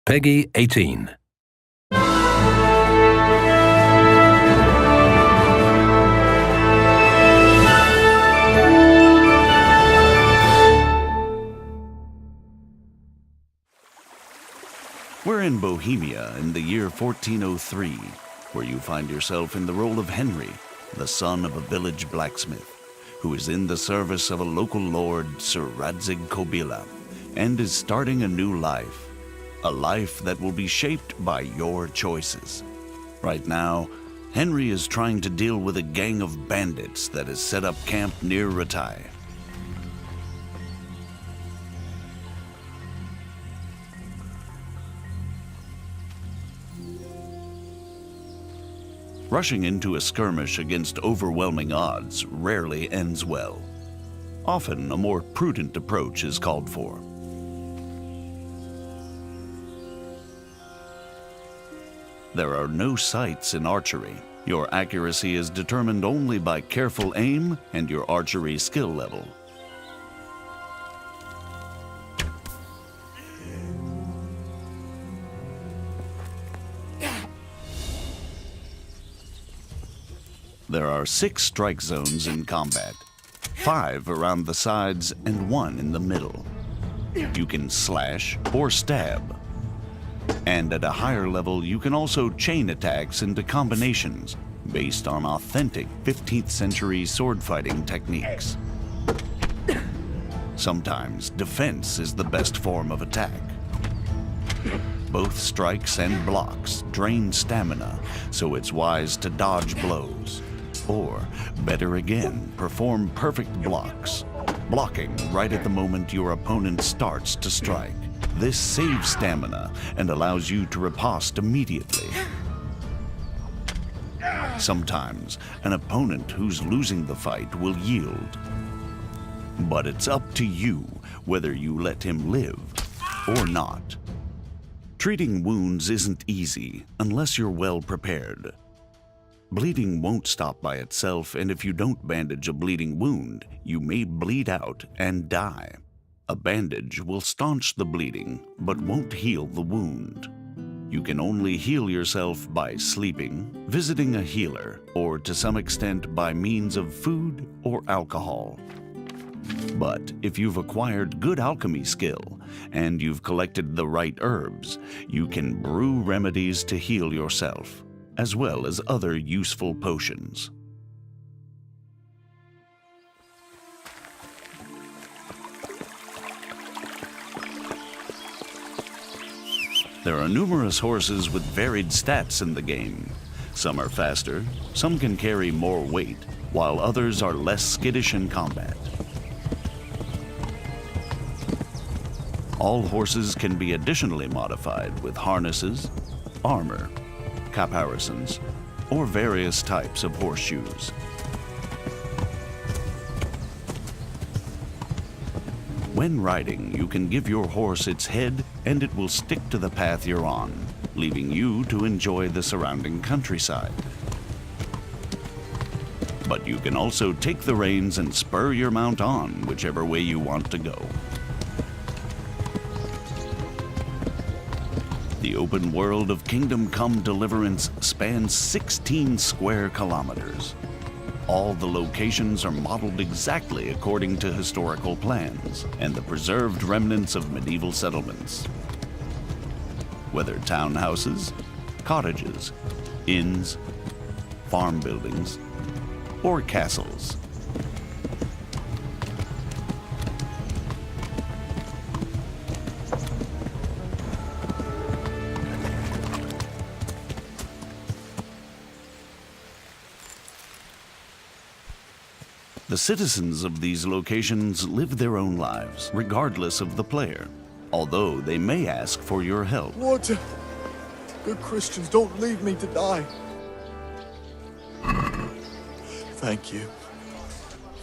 Peggy 18. We're in Bohemia in the year 1403, where you find yourself in the role of Henry, the son of a village blacksmith, who is in the service of a local lord, Sir Radzig Kobyla, and is starting a new life. A life that will be shaped by your choices. Right now, Henry is trying to deal with a gang of bandits that has set up camp near Ratai. Rushing into a skirmish against overwhelming odds rarely ends well. Often, a more prudent approach is called for. There are no sights in archery. Your accuracy is determined only by careful aim and your archery skill level. There are 6 strike zones in combat, 5 around the sides and 1 in the middle. You can slash or stab. And at a higher level, you can also chain attacks into combinations based on authentic 15th century sword fighting techniques. Sometimes defense is the best form of attack. Both strikes and blocks drain stamina, so it's wise to dodge blows. Or, better again, perform perfect blocks, blocking right at the moment your opponent starts to strike. This saves stamina and allows you to riposte immediately. Sometimes, an opponent who's losing the fight will yield. But it's up to you whether you let him live or not. Treating wounds isn't easy unless you're well prepared. Bleeding won't stop by itself, and if you don't bandage a bleeding wound, you may bleed out and die. A bandage will staunch the bleeding, but won't heal the wound. You can only heal yourself by sleeping, visiting a healer, or to some extent by means of food or alcohol. But if you've acquired good alchemy skill, and you've collected the right herbs, you can brew remedies to heal yourself, as well as other useful potions. There are numerous horses with varied stats in the game. Some are faster, some can carry more weight, while others are less skittish in combat. All horses can be additionally modified with harnesses, armor, caparisons, or various types of horseshoes. When riding, you can give your horse its head and it will stick to the path you're on, leaving you to enjoy the surrounding countryside. But you can also take the reins and spur your mount on whichever way you want to go. The open world of Kingdom Come Deliverance spans 16 square kilometers. All the locations are modeled exactly according to historical plans and the preserved remnants of medieval settlements. Whether townhouses, cottages, inns, farm buildings, or castles. The citizens of these locations live their own lives, regardless of the player, although they may ask for your help. Water! Good Christians, don't leave me to die. Thank you.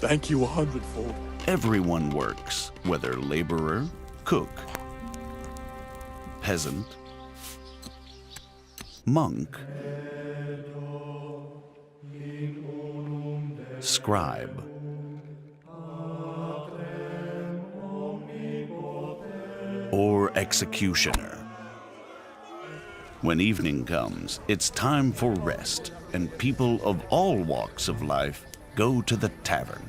Thank you 100-fold. Everyone works, whether laborer, cook, peasant, monk, scribe, or executioner. When evening comes, it's time for rest, and people of all walks of life go to the tavern.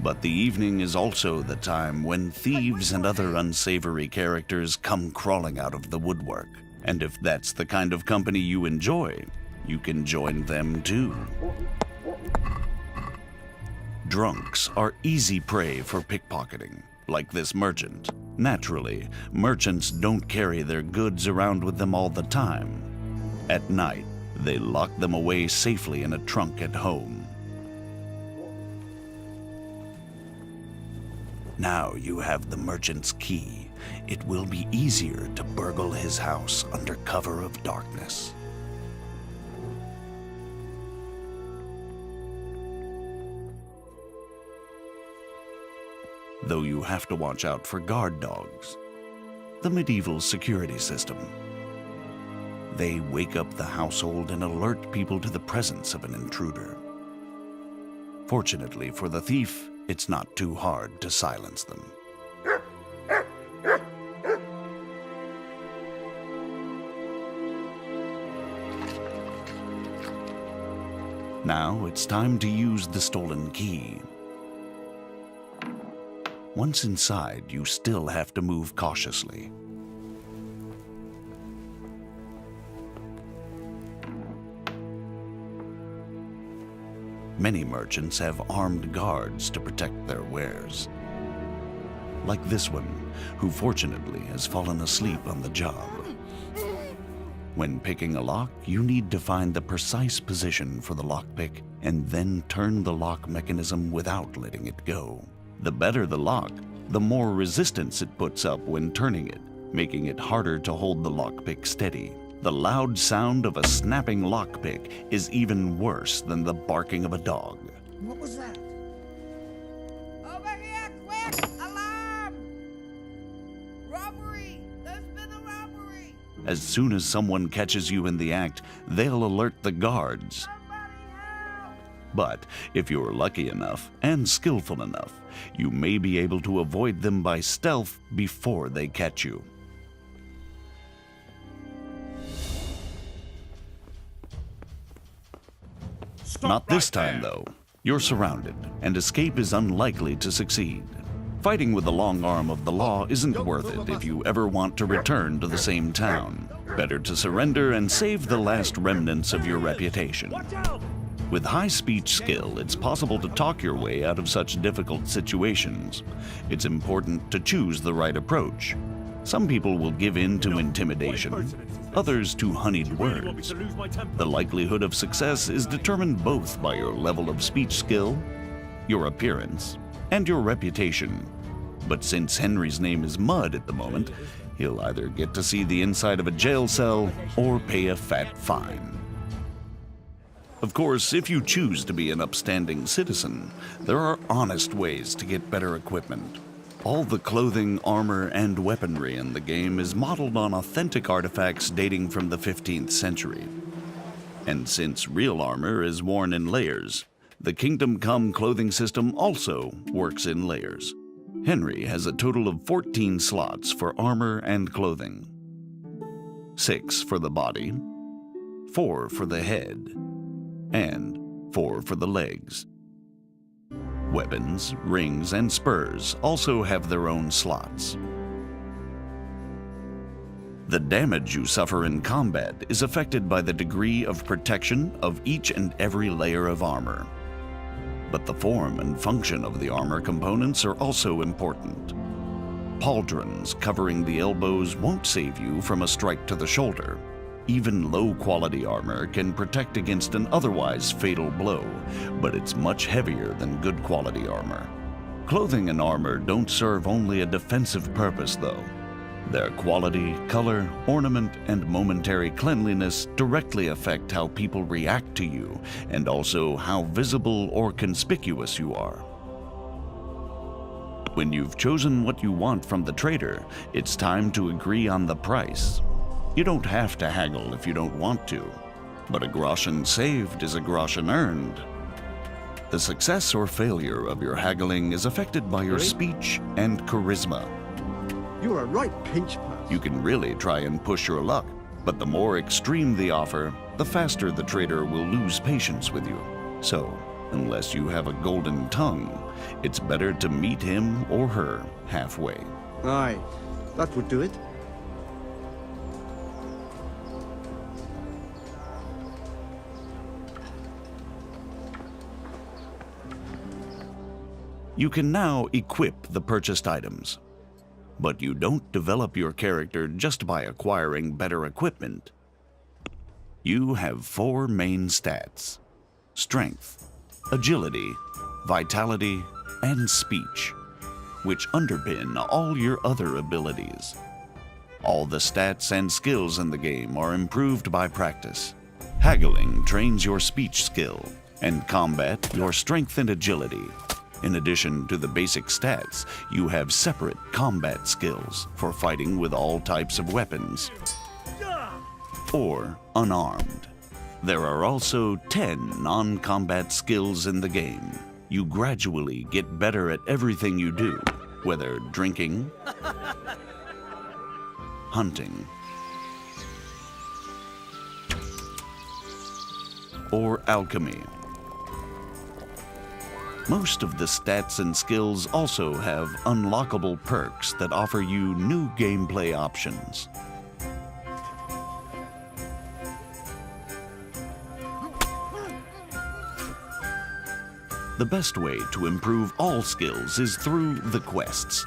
But the evening is also the time when thieves and other unsavory characters come crawling out of the woodwork. And if that's the kind of company you enjoy, you can join them too. Drunks are easy prey for pickpocketing, like this merchant. Naturally, merchants don't carry their goods around with them all the time. At night, they lock them away safely in a trunk at home. Now you have the merchant's key. It will be easier to burgle his house under cover of darkness. Though you have to watch out for guard dogs, the medieval security system. They wake up the household and alert people to the presence of an intruder. Fortunately for the thief, it's not too hard to silence them. Now it's time to use the stolen key. Once inside, you still have to move cautiously. Many merchants have armed guards to protect their wares. Like this one, who fortunately has fallen asleep on the job. When picking a lock, you need to find the precise position for the lockpick and then turn the lock mechanism without letting it go. The better the lock, the more resistance it puts up when turning it, making it harder to hold the lockpick steady. The loud sound of a snapping lockpick is even worse than the barking of a dog. What was that? Over here, quick! Alarm! Robbery! There's been a robbery! As soon as someone catches you in the act, they'll alert the guards. Somebody help! But if you're lucky enough and skillful enough, you may be able to avoid them by stealth before they catch you. Not this time, though. You're surrounded, and escape is unlikely to succeed. Fighting with the long arm of the law isn't worth it if you ever want to return to the same town. Better to surrender and save the last remnants of your reputation. With high speech skill, it's possible to talk your way out of such difficult situations. It's important to choose the right approach. Some people will give in to intimidation, others to honeyed words. The likelihood of success is determined both by your level of speech skill, your appearance, and your reputation. But since Henry's name is Mud at the moment, he'll either get to see the inside of a jail cell or pay a fat fine. Of course, if you choose to be an upstanding citizen, there are honest ways to get better equipment. All the clothing, armor, and weaponry in the game is modeled on authentic artifacts dating from the 15th century. And since real armor is worn in layers, the Kingdom Come clothing system also works in layers. Henry has a total of 14 slots for armor and clothing. 6 for the body, 4 for the head, and 4 for the legs. Weapons, rings, and spurs also have their own slots. The damage you suffer in combat is affected by the degree of protection of each and every layer of armor. But the form and function of the armor components are also important. Pauldrons covering the elbows won't save you from a strike to the shoulder. Even low-quality armor can protect against an otherwise fatal blow, but it's much heavier than good-quality armor. Clothing and armor don't serve only a defensive purpose, though. Their quality, color, ornament, and momentary cleanliness directly affect how people react to you, and also how visible or conspicuous you are. When you've chosen what you want from the trader, it's time to agree on the price. You don't have to haggle if you don't want to, but a groschen saved is a groschen earned. The success or failure of your haggling is affected by your speech and charisma. You're a right pinch pass. You can really try and push your luck, But the more extreme the offer, the faster the trader will lose patience with you. So, unless you have a golden tongue, it's better to meet him or her halfway. Aye, that would do it. You can now equip the purchased items. But you don't develop your character just by acquiring better equipment. You have 4 main stats: strength, agility, vitality, and speech, which underpin all your other abilities. All the stats and skills in the game are improved by practice. Haggling trains your speech skill, and combat your strength and agility. In addition to the basic stats, you have separate combat skills for fighting with all types of weapons or unarmed. There are also 10 non-combat skills in the game. You gradually get better at everything you do, whether drinking, hunting, or alchemy. Most of the stats and skills also have unlockable perks that offer you new gameplay options. The best way to improve all skills is through the quests.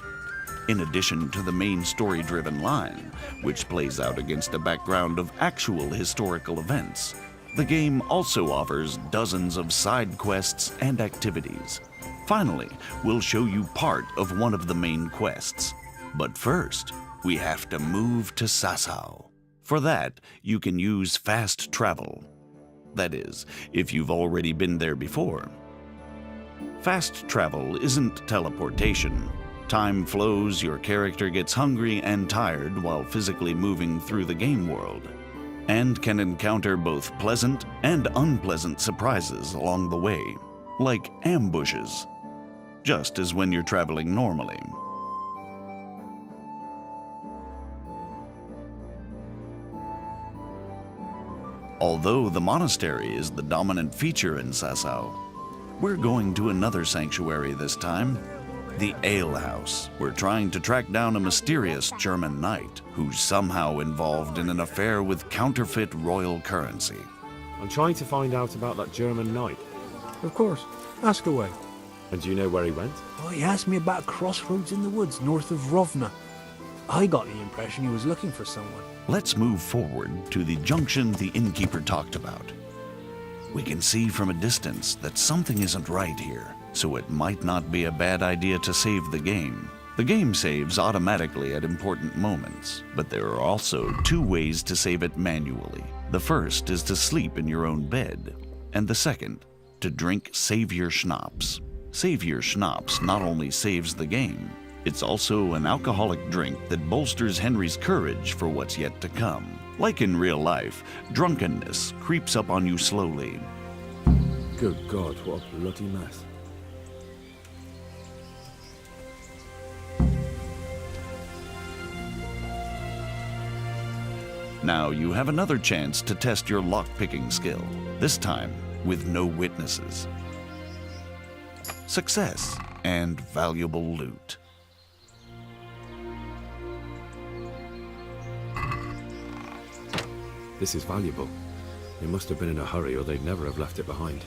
In addition to the main story-driven line, which plays out against a background of actual historical events, the game also offers dozens of side quests and activities. Finally, we'll show you part of one of the main quests. But first, we have to move to Sasau. For that, you can use fast travel. That is, if you've already been there before. Fast travel isn't teleportation. Time flows, your character gets hungry and tired while physically moving through the game world, and can encounter both pleasant and unpleasant surprises along the way, like ambushes, just as when you're traveling normally. Although the monastery is the dominant feature in Sasau, we're going to another sanctuary this time, the Ale House. We're trying to track down a mysterious German knight who's somehow involved in an affair with counterfeit royal currency. I'm trying to find out about that German knight. Of course. Ask away. And do you know where he went? Oh, he asked me about a crossroads in the woods north of Rovna. I got the impression he was looking for someone. Let's move forward to the junction the innkeeper talked about. We can see from a distance that something isn't right here, so it might not be a bad idea to save the game. The game saves automatically at important moments, but there are also 2 ways to save it manually. The first is to sleep in your own bed, and the second, to drink Savior Schnapps. Savior Schnapps not only saves the game, it's also an alcoholic drink that bolsters Henry's courage for what's yet to come. Like in real life, drunkenness creeps up on you slowly. Good God, what a bloody mess. Now you have another chance to test your lockpicking skill, this time with no witnesses. Success and valuable loot. This is valuable. They must have been in a hurry or they'd never have left it behind.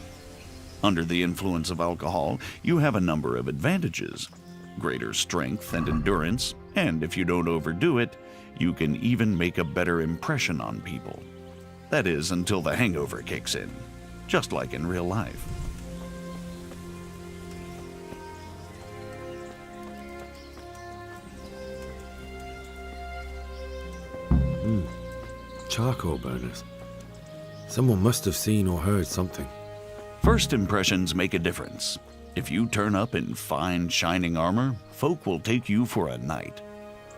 Under the influence of alcohol, you have a number of advantages. Greater strength and endurance, and if you don't overdo it, you can even make a better impression on people. That is, until the hangover kicks in, just like in real life. Charcoal burners. Someone must have seen or heard something. First impressions make a difference. If you turn up in fine, shining armor, folk will take you for a knight.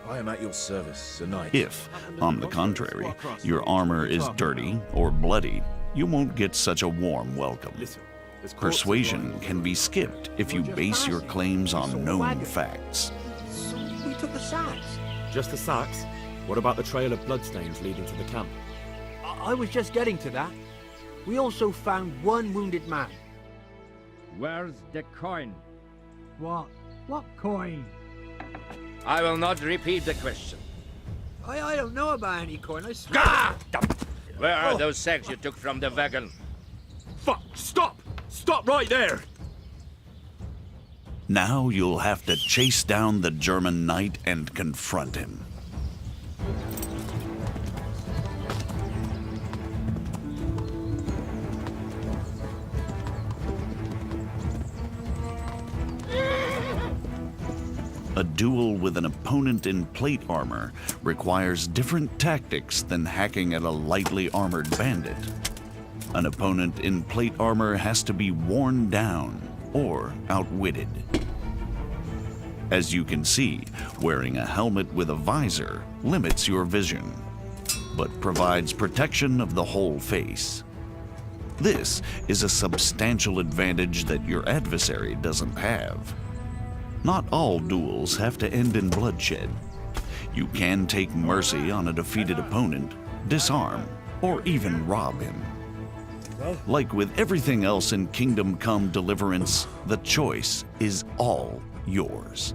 I am at your service, Sir Knight. If, on the contrary, your armor is dirty or bloody, you won't get such a warm welcome. Persuasion can be skipped if you base your claims on known facts. So we took the sacks. Just the sacks? What about the trail of bloodstains leading to the camp? I was just getting to that. We also found one wounded man. Where's the coin? What? What coin? I will not repeat the question. I don't know about any coin, I swear. Ah! Where are those sacks you took from the wagon? Fuck! Stop! Stop right there! Now you'll have to chase down the German knight and confront him. A duel with an opponent in plate armor requires different tactics than hacking at a lightly armored bandit. An opponent in plate armor has to be worn down or outwitted. As you can see, wearing a helmet with a visor limits your vision, but provides protection of the whole face. This is a substantial advantage that your adversary doesn't have. Not all duels have to end in bloodshed. You can take mercy on a defeated opponent, disarm, or even rob him. Like with everything else in Kingdom Come Deliverance, the choice is all yours.